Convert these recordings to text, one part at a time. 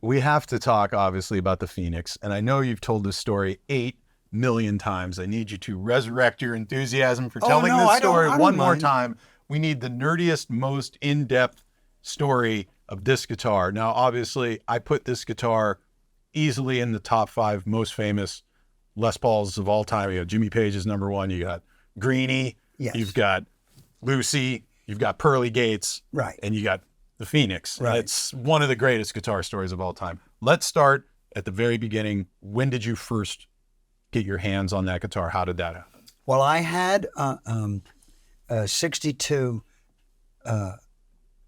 we have to talk, obviously, about the Phenix. And I know you've told this story 8 million times. I need you to resurrect your enthusiasm for telling this story one more time. We need the nerdiest, most in-depth story of this guitar. Now, obviously, I put this guitar easily in the top 5 most famous Les Pauls of all time. You got Jimmy Page's #1. You got Greenie. Yes. You've got Lucy. You've got Pearly Gates. Right. And you got the Phenix. Right. It's one of the greatest guitar stories of all time. Let's start at the very beginning. When did you first get your hands on that guitar? How did that happen? Well, I had a 62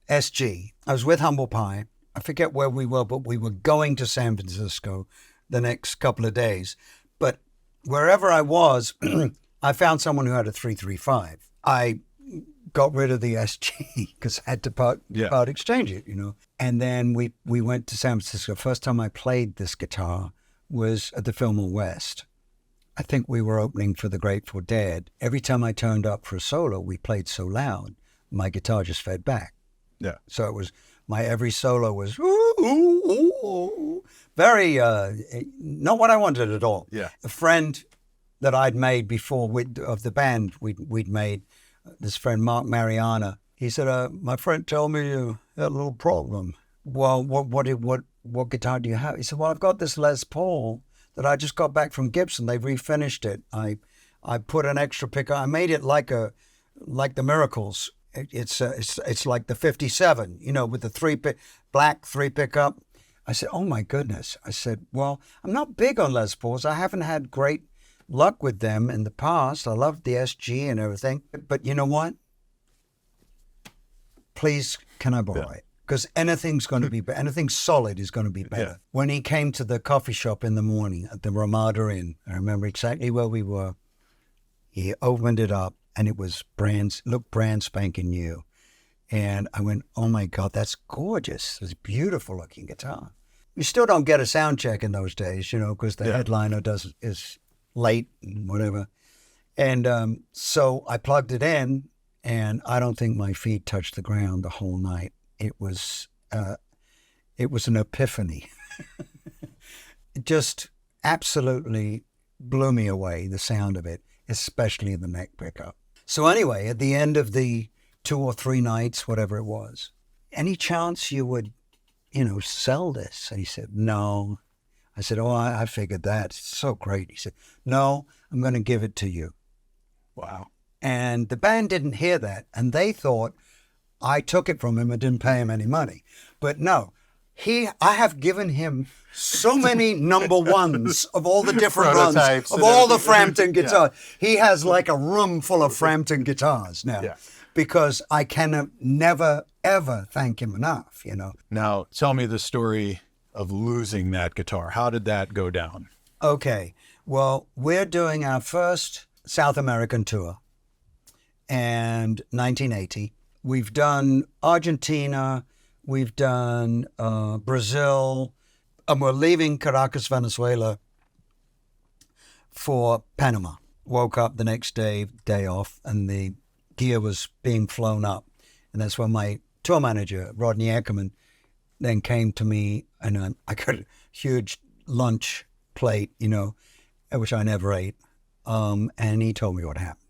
SG. I was with Humble Pie. I forget where we were, but we were going to San Francisco the next couple of days. But wherever I was, I found someone who had a 335. I got rid of the SG because I had to part exchange it, you know. And then we went to San Francisco. First time I played this guitar was at the Fillmore West. I think we were opening for the Grateful Dead. Every time I turned up for a solo, we played so loud, my guitar just fed back. Yeah. So it was, my every solo was very, not what I wanted at all. Yeah. A friend that I'd made before of the band we'd made, this friend Mark Mariana, he said, my friend told me you had a little problem. Well, what guitar do you have? He said, well, I've got this Les Paul that I just got back from Gibson. They've refinished it. I put an extra pickup. I made it like the Miracles. It's like the 57, you know, with the black 3 pickup. I said, oh my goodness. I said, well, I'm not big on Les Pauls. I haven't had great luck with them in the past. I loved the SG and everything. But you know what? Please, can I borrow it? Because anything's going to be better. Anything solid is going to be better. Yeah. When he came to the coffee shop in the morning at the Ramada Inn, I remember exactly where we were. He opened it up and it was brand spanking new. And I went, oh my God, that's gorgeous. It's a beautiful looking guitar. You still don't get a sound check in those days, you know, because the headliner is late and whatever. And so I plugged it in and I don't think my feet touched the ground the whole night. It was an epiphany. It just absolutely blew me away, the sound of it, especially the neck pickup. So anyway, at the end of the 2 or 3 nights, whatever it was, any chance you would, you know, sell this? And he said, no. I said, oh, I figured that. It's so great. He said, no, I'm going to give it to you. Wow. And the band didn't hear that, and they thought I took it from him and didn't pay him any money. But no, I have given him so many #1s of all the different runs, of all the Frampton guitars. Yeah. He has like a room full of Frampton guitars now because I can never, ever thank him enough, you know. Now, tell me the story of losing that guitar. How did that go down? Okay. Well, we're doing our first South American tour and 1980. We've done Argentina, we've done Brazil, and we're leaving Caracas, Venezuela for Panama. Woke up the next day off, and the gear was being flown up. And that's when my tour manager, Rodney Eckerman, then came to me, and I got a huge lunch plate, you know, which I never ate. And he told me what happened.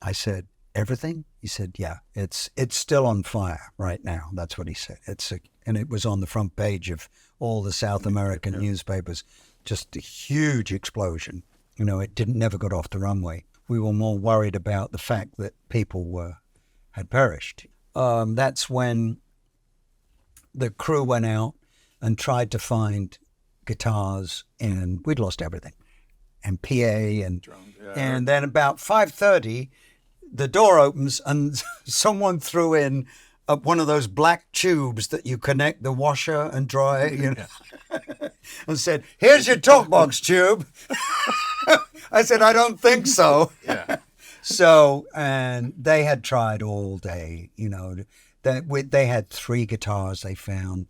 I said, everything? He said, yeah, it's still on fire right now. That's what he said. And it was on the front page of all the South American newspapers. Just a huge explosion. You know, it never got off the runway. We were more worried about the fact that people had perished. That's when the crew went out and tried to find guitars, and we'd lost everything. And PA and then about 5:30, the door opens and someone threw in one of those black tubes that you connect the washer and dryer, you know, and said, here's your talk box tube. I said, I don't think so. Yeah. So, and they had tried all day, you know, they had 3 guitars they found.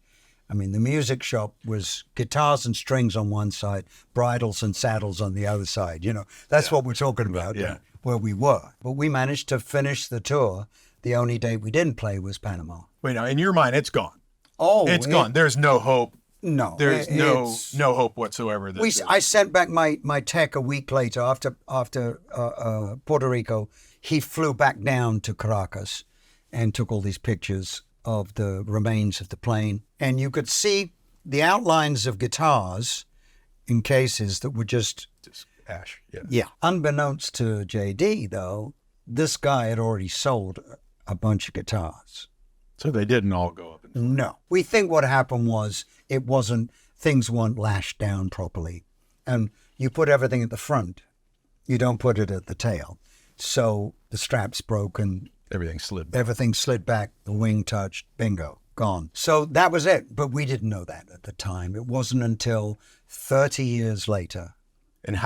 I mean, the music shop was guitars and strings on one side, bridles and saddles on the other side. You know, that's what we're talking about, where we were. But we managed to finish the tour. The only day we didn't play was Panama. Wait, now, in your mind, it's gone. Oh, it's gone. There's no hope. No, There's no hope whatsoever. I sent back my tech a week later after Puerto Rico. He flew back down to Caracas and took all these pictures of the remains of the plane. And you could see the outlines of guitars in cases that were just ash. Yeah. Yeah. Unbeknownst to JD, though, this guy had already sold a bunch of guitars. So they didn't all go up. No. We think what happened was things weren't lashed down properly. And you put everything at the front. You don't put it at the tail. So the straps broke and everything slid back. The wing touched. Bingo. Gone. So that was it. But we didn't know that at the time. It wasn't until 30 years later. And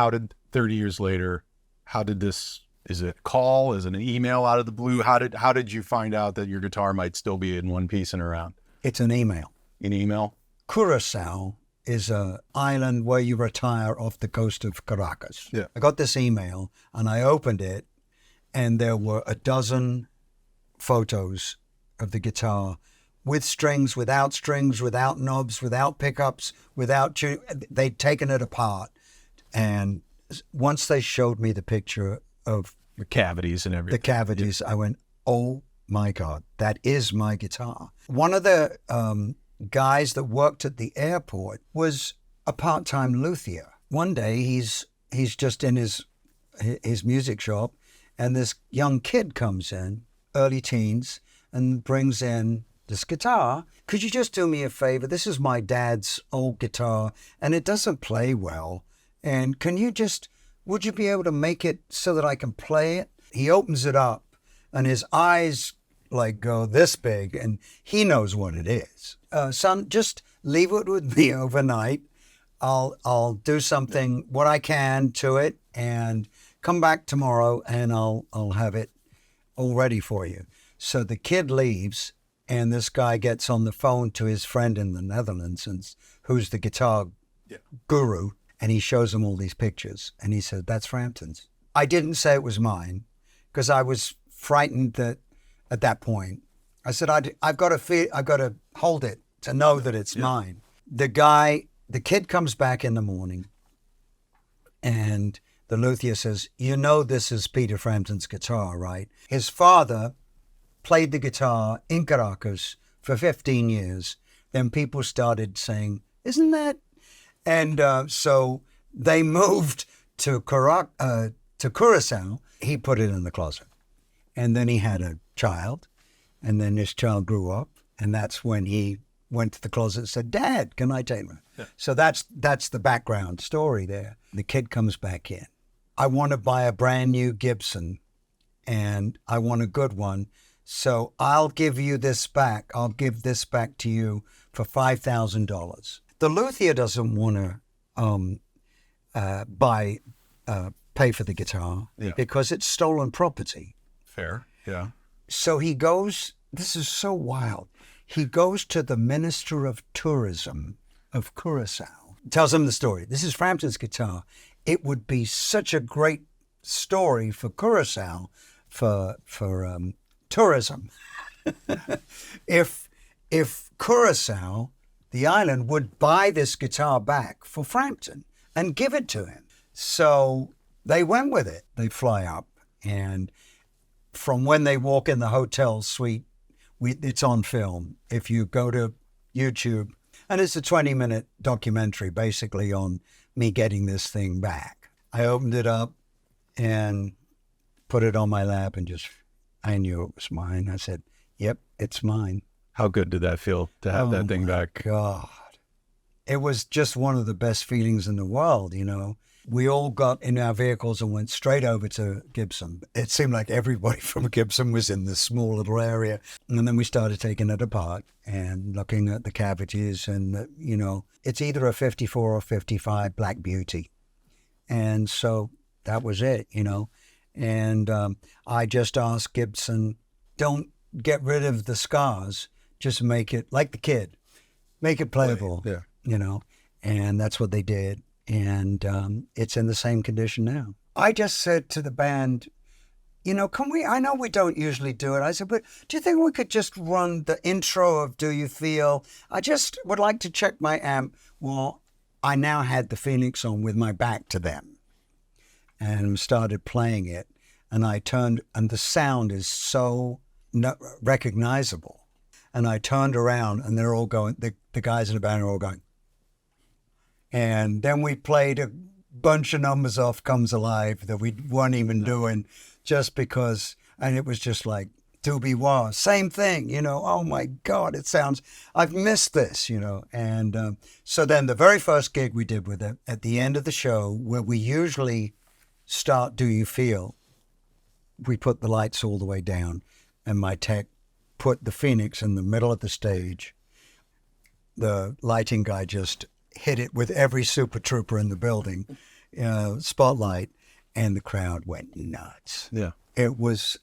30 years later, how did this, is it a call? Is it an email out of the blue? How did you find out that your guitar might still be in one piece and around? It's an email. An email? Curacao is an island where you retire off the coast of Caracas. Yeah. I got this email and I opened it and there were a dozen photos of the guitar with strings, without knobs, without pickups, they'd taken it apart. And once they showed me the picture of the cavities and everything, I went, oh my God, that is my guitar. One of the guys that worked at the airport was a part-time luthier. One day he's just in his music shop and this young kid comes in, early teens, and brings in this guitar. Could you just do me a favor? This is my dad's old guitar and it doesn't play well. And would you be able to make it so that I can play it? He opens it up and his eyes like go this big and he knows what it is. Son, just leave it with me overnight. I'll do something, what I can to it and come back tomorrow and I'll have it all ready for you. So the kid leaves and this guy gets on the phone to his friend in the Netherlands who's the guitar guru. And he shows him all these pictures. And he said, that's Frampton's. I didn't say it was mine because I was frightened that at that point. I said, I've got to hold it to know that it's mine. The kid comes back in the morning and the luthier says, you know this is Peter Frampton's guitar, right? His father played the guitar in Caracas for 15 years. Then people started saying, isn't that? And so they moved to Curacao. He put it in the closet. And then he had a child. And then this child grew up. And that's when he went to the closet and said, Dad, can I take one? Yeah. So that's the background story there. The kid comes back in. I want to buy a brand new Gibson. And I want a good one. So I'll give you this back. I'll give this back to you for $5,000. The luthier doesn't want to pay for the guitar because it's stolen property. Fair, yeah. So he goes, this is so wild, he goes to the Minister of Tourism of Curacao, tells him the story. This is Frampton's guitar. It would be such a great story for Curacao, for tourism, if Curacao, the island, would buy this guitar back for Frampton and give it to him. So they went with it. They fly up, and from when they walk in the hotel suite, it's on film. If you go to YouTube, and it's a 20-minute documentary basically on me getting this thing back. I opened it up and put it on my lap and I knew it was mine. I said, yep, it's mine. How good did that feel to have that thing back? God. It was just one of the best feelings in the world, you know. We all got in our vehicles and went straight over to Gibson. It seemed like everybody from Gibson was in this small little area. And then we started taking it apart and looking at the cavities and, you know, it's either a 54 or 55 Black Beauty. And so that was it, you know. And I just asked Gibson, don't get rid of the scars. Just make it, like the kid, make it playable, you know. And that's what they did. And it's in the same condition now. I just said to the band, I know we don't usually do it. I said, but do you think we could just run the intro of Do You Feel? I just would like to check my amp. Well, I now had the Phenix on with my back to them and started playing it. And I turned, and the sound is so recognizable. And I turned around and they're all going, the guys in the band are all going. And then we played a bunch of numbers off Comes Alive that we weren't even doing just because, and it was just like, Doobie Wah, same thing, oh my God, it sounds, I've missed this, And so then the very first gig we did with it, at the end of the show, where we usually start Do You Feel, we put the lights all the way down and my tech put the Phenix in the middle of the stage. The lighting guy just hit it with every Super Trooper in the building, spotlight, and the crowd went nuts. Yeah. It was,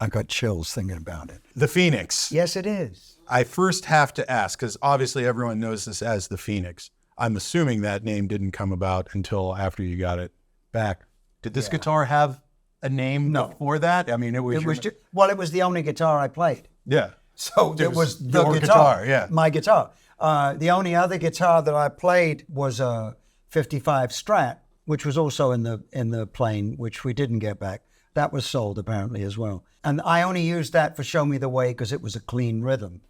I got chills thinking about it. The Phenix. Yes, it is. I first have to ask, because obviously everyone knows this as the Phenix. I'm assuming that name didn't come about until after you got it back. Did this guitar have a name before that? I mean, it was the only guitar I played. Yeah. So it was the guitar. Yeah. My guitar. The only other guitar that I played was a 55 Strat, which was also in the plane, which we didn't get back. That was sold apparently as well. And I only used that for Show Me the Way because it was a clean rhythm,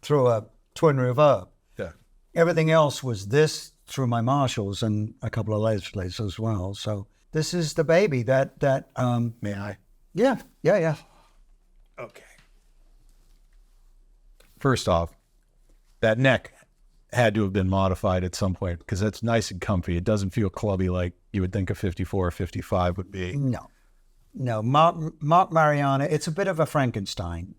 through a twin reverb. Yeah. Everything else was this through my Marshalls and a couple of Les Pauls as well. So this is the baby that May I? Yeah. Okay. First off, that neck had to have been modified at some point because that's nice and comfy. It doesn't feel clubby like you would think a 54 or 55 would be. No. Mark Mariana, it's a bit of a Frankenstein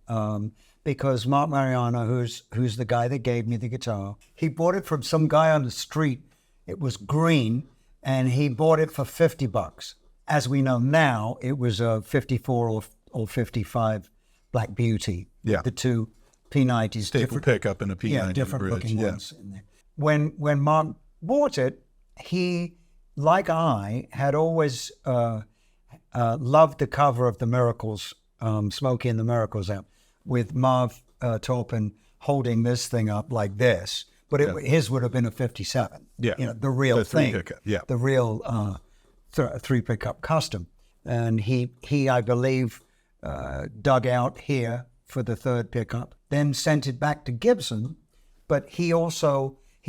because Mark Mariana, who's the guy that gave me the guitar, he bought it from some guy on the street. It was green, and he bought it for $50. As we know now, it was a 54 or 55 Black Beauty. Yeah. The two P90s. Staple pickup and a P90 Yeah, different bridge. looking ones in there. When Mark bought it, he, like I, had always loved the cover of the Miracles, Smokey and the Miracles out, with Marv Taupin holding this thing up like this. But his would have been a 57. Yeah. The real thing. Three pickup. Yeah. The real three pickup custom. And he I believe, dug out here for the third pickup, then sent it back to Gibson. But he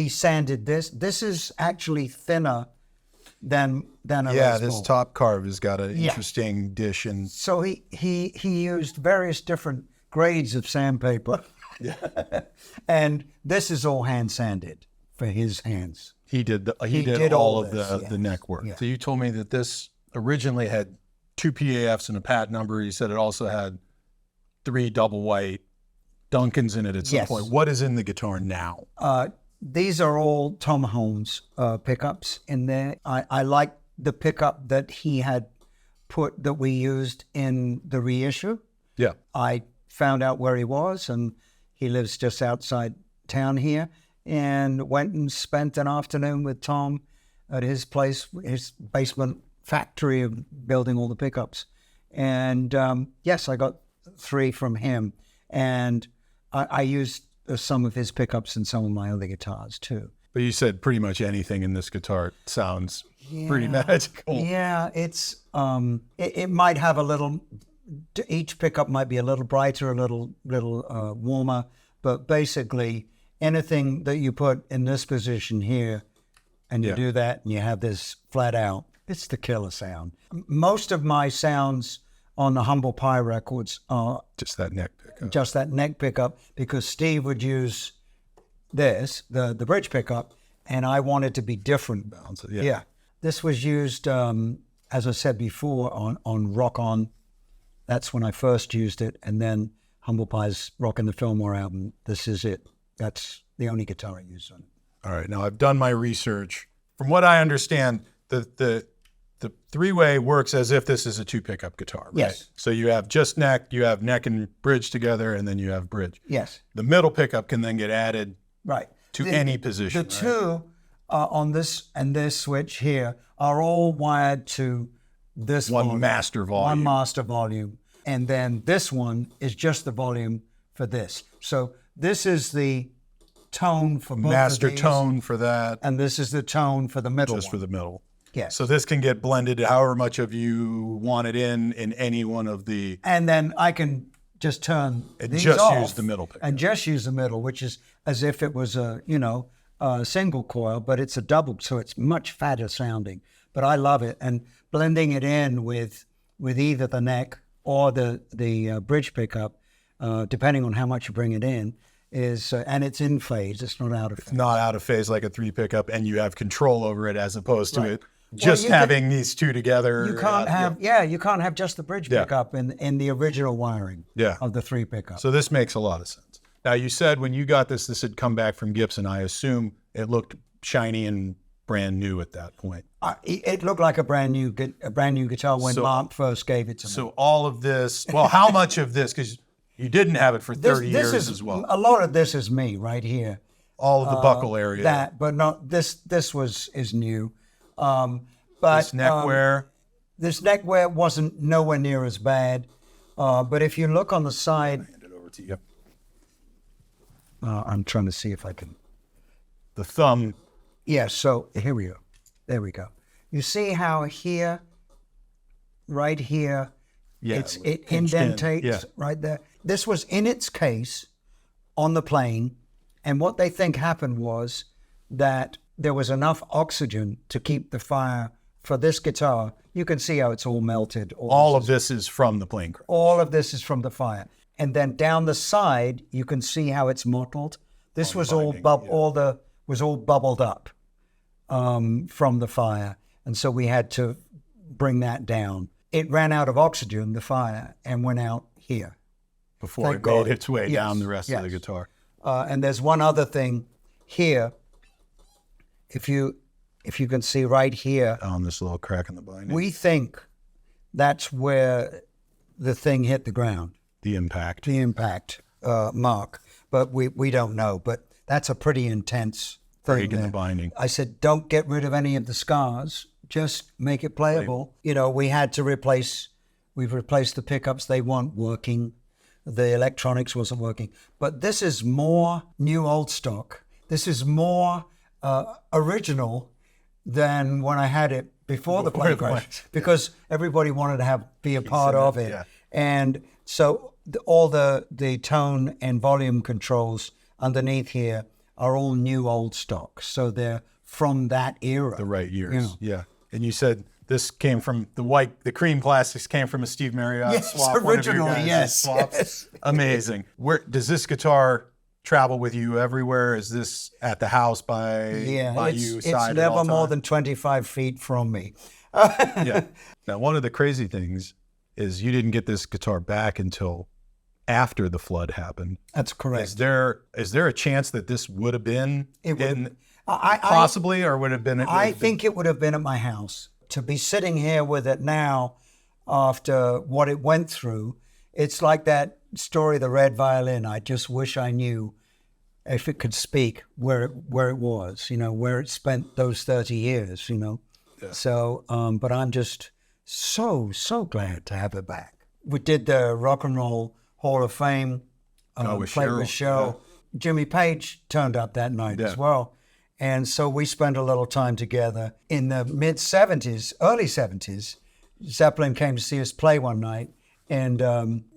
sanded this. This is actually thinner than a Les Paul. This top carve has got an interesting dish. And so he used various different grades of sandpaper. Yeah. And this is all hand sanded for his hands. He did all of this, the neck work. Yeah. So you told me that this originally had 2 PAFs and a pat number. You said it also had 3 double white Duncans in it at some point. What is in the guitar now? These are all Tom Holmes pickups in there. I like the pickup that he had put that we used in the reissue. Yeah. I found out where he was, and he lives just outside town here, and went and spent an afternoon with Tom at his place, his basement factory of building all the pickups. And yes, I got 3 from him. And I used some of his pickups in some of my other guitars too. But you said pretty much anything in this guitar sounds pretty magical. Yeah, it's it might have a little. Each pickup might be a little brighter, a little warmer, but basically anything that you put in this position here, and you do that, and you have this flat out, it's the killer sound. Most of my sounds on the Humble Pie records are just that neck pickup. Just that neck pickup, because Steve would use this, the bridge pickup, and I wanted to be different. Yeah. This was used, as I said before, on Rock On. That's when I first used it, and then Humble Pie's Rockin' the Fillmore album. This is it. That's the only guitar I used on it. All right. Now, I've done my research. From what I understand, the three-way works as if this is a 2 pickup guitar, right? Yes. So you have just neck, you have neck and bridge together, and then you have bridge. Yes. The middle pickup can then get added to any position. The two on this and this switch here are all wired to this one volume, master volume. One master volume. And then this one is just the volume for this. So this is the tone for both master of these, tone for that. and this is the tone for the middle Just one. for the middle. Yes. So this can get blended however much of you want it in any one of the... And then I can just turn these just off use the middle pickup. and just use the middle, which is as if it was a single coil, but it's a double, so it's much fatter sounding. But I love it, and blending it in with either the neck or the bridge pickup, depending on how much you bring it in, is and it's in phase. It's not out of phase. Not out of phase like a 3 pickup, and you have control over it as opposed to Right. it just having these two together. You can't have you can't have just the bridge pickup in the original wiring of the 3 pickup. So this makes a lot of sense. Now you said when you got this had come back from Gibson. I assume it looked shiny and brand new at that point. It looked like a brand new guitar when Mark first gave it to me. So all of this, well, how much of this? Because you didn't have it for 30 years as well. A lot of this is me right here. All of the buckle area. But not this. This is new. But this neckwear. This neckwear wasn't nowhere near as bad. But if you look on the side, I'll hand it over to you. I'm trying to see if I can. The thumb. Yeah. So here we go. There we go. You see how here, right here, it indentates right there. This was in its case on the plane, and what they think happened was that there was enough oxygen to keep the fire for this guitar. You can see how it's all melted. All of this is from the plane crash. All of this is from the fire. And then down the side, you can see how it's mottled. This was was all bubbled up from the fire. And so we had to bring that down. It ran out of oxygen, the fire, and went out here. Before it made its way down the rest of the guitar. And there's one other thing here. If you can see right here. On this little crack in the binding. We think that's where the thing hit the ground. The impact. The impact mark. But we don't know. But that's a pretty intense thing. Break in the binding. I said, don't get rid of any of the scars. Just make it playable. You know, we've replaced the pickups. They weren't working. The electronics wasn't working. But this is more new old stock. This is more original than when I had it before the plane crash, because everybody wanted to be a part of it. Yeah. And so all the tone and volume controls underneath here are all new old stock. So they're from that era. The right years. Yeah. And you said this came from the cream plastics came from a Steve Marriott swap. Originally, yes. Amazing. Where does this guitar travel with you everywhere? Is this at the house by you? It's never more than 25 feet from me. Yeah. Now, one of the crazy things is you didn't get this guitar back until after the flood happened. That's correct. Is there a chance that this would have been possibly, or would have been? I think it would have been at my house. To be sitting here with it now, after what it went through, it's like that story, The Red Violin. I just wish I knew, if it could speak, where it was, where it spent those 30 years, Yeah. So, but I'm just so glad to have it back. We did the Rock and Roll Hall of Fame, played with Cheryl. Yeah. Jimmy Page turned up that night as well. And so we spent a little time together. In the mid-'70s, early 70s, Zeppelin came to see us play one night, and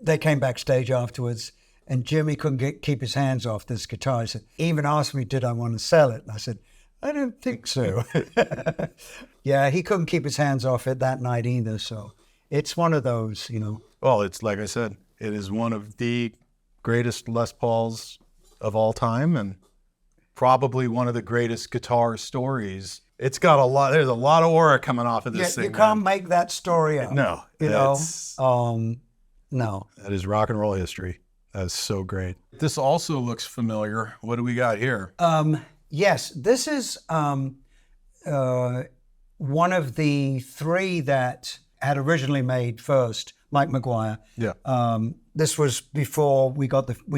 they came backstage afterwards, and Jimmy couldn't keep his hands off this guitar. He even asked me, did I want to sell it? And I said, I don't think so. Yeah, he couldn't keep his hands off it that night either. So it's one of those, Well, it's like I said, it is one of the greatest Les Pauls of all time, and probably one of the greatest guitar stories. It's got there's a lot of aura coming off of this thing. You can't make that story up. No. No. That is rock and roll history. That is so great. This also looks familiar. What do we got here? Yes, this is one of the 3 that had originally made first, Mike McGuire. Yeah. This was before we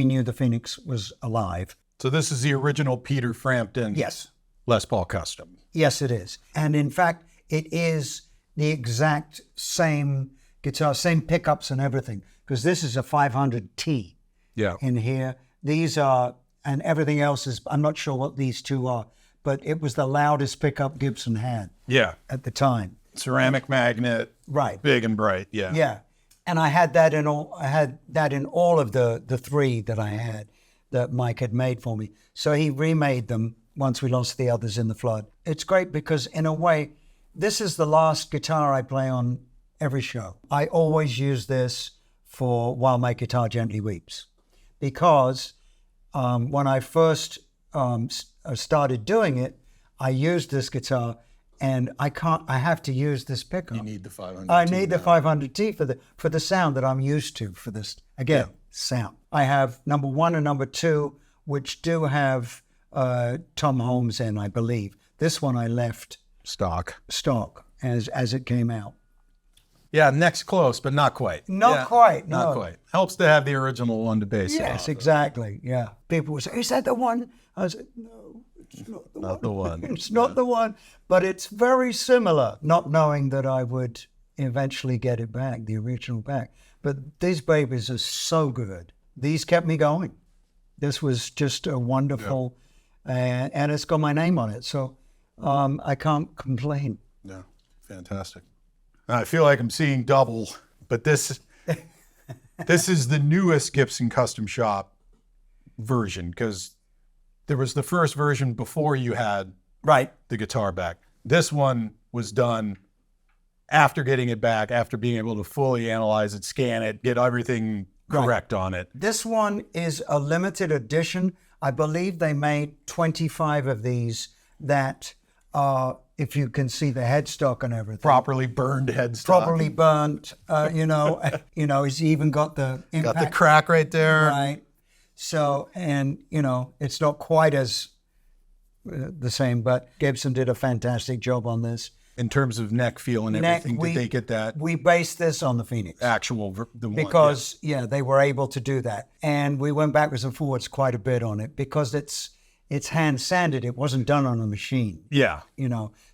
knew the Phenix was alive. So this is the original Peter Frampton. Yes. Les Paul Custom. Yes, it is. And in fact, it is the exact same guitar, same pickups and everything, because this is a 500T in here. These are, and everything else is, I'm not sure what these two are, but it was the loudest pickup Gibson had at the time. Ceramic magnet, right? Big and bright, yeah. And I had that in all. I had that in all of the three that I had that Mike had made for me. So he remade them once we lost the others in the flood. It's great because in a way, this is the last guitar I play on every show. I always use this for While My Guitar Gently Weeps, because when I first started doing it, I used this guitar, and I have to use this pickup. You need the 500T. I need the 500T for the sound that I'm used to for this, again, sound. I have number 1 and number 2, which do have Tom Holmes in, I believe. This one I left stock as it came out. Yeah, next close, but not quite. Not quite. Not quite. Helps to have the original one to base it off. Yes, exactly. Yeah. People would say, "Is that the one?" I was like, "No, it's not the one. It's not the one." But it's very similar, not knowing that I would eventually get it back, the original back. But these babies are so good. These kept me going. This was just a wonderful, and it's got my name on it. So I can't complain. Yeah, fantastic. I feel like I'm seeing double, but this is the newest Gibson Custom Shop version, because there was the first version before you had the guitar back. This one was done after getting it back, after being able to fully analyze it, scan it, get everything correct on it. This one is a limited edition. I believe they made 25 of these that if you can see the headstock and everything. Properly burned headstock. Properly burnt, he's even got the impact. Got the crack right there. Right. So, and, it's not quite as the same, but Gibson did a fantastic job on this. In terms of neck feel and everything, did they get that? We based this on the Phenix. Because they were able to do that. And we went backwards and forwards quite a bit on it because it's hand sanded. It wasn't done on a machine. Yeah.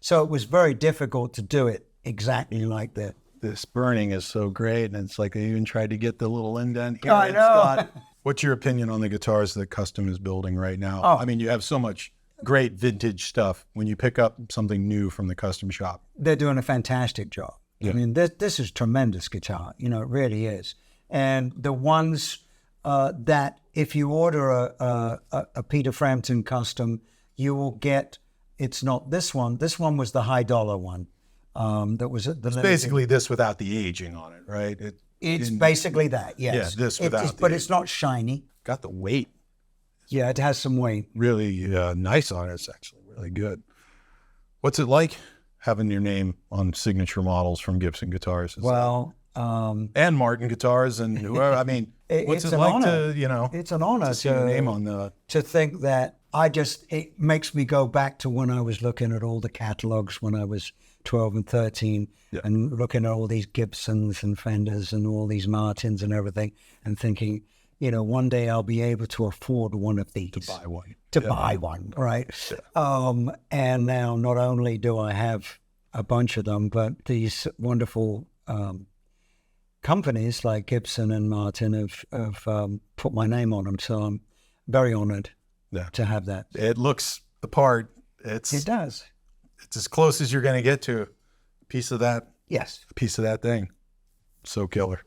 So it was very difficult to do it exactly like that. This burning is so great. And it's like they even tried to get the little indent here. I know. What's your opinion on the guitars that Custom is building right now? Oh. I mean, you have so much great vintage stuff when you pick up something new from the Custom Shop. They're doing a fantastic job. Yeah. I mean, this is tremendous guitar. It really is. And the ones that if you order a Peter Frampton Custom, you will get, it's not this one. This one was the high dollar one. That was it's basically this without the aging on it, right? It's basically that, yes. Yeah, this without but it's not shiny. Got the weight. Yeah, it has some weight. Really nice on it. It's actually really good. What's it like having your name on signature models from Gibson guitars? And Martin guitars and whoever. I mean, what's it like honor. It's an honor to see your name on the... To think that it makes me go back to when I was looking at all the catalogs when I was 12 and 13 and looking at all these Gibsons and Fenders and all these Martins and everything and thinking, one day I'll be able to afford one of these. To buy one, right? Yeah. And now not only do I have a bunch of them, but these wonderful companies like Gibson and Martin have put my name on them. So I'm very honored to have that. It looks the part. It does. It's as close as you're going to get to a piece of that. Yes. A piece of that thing. So killer.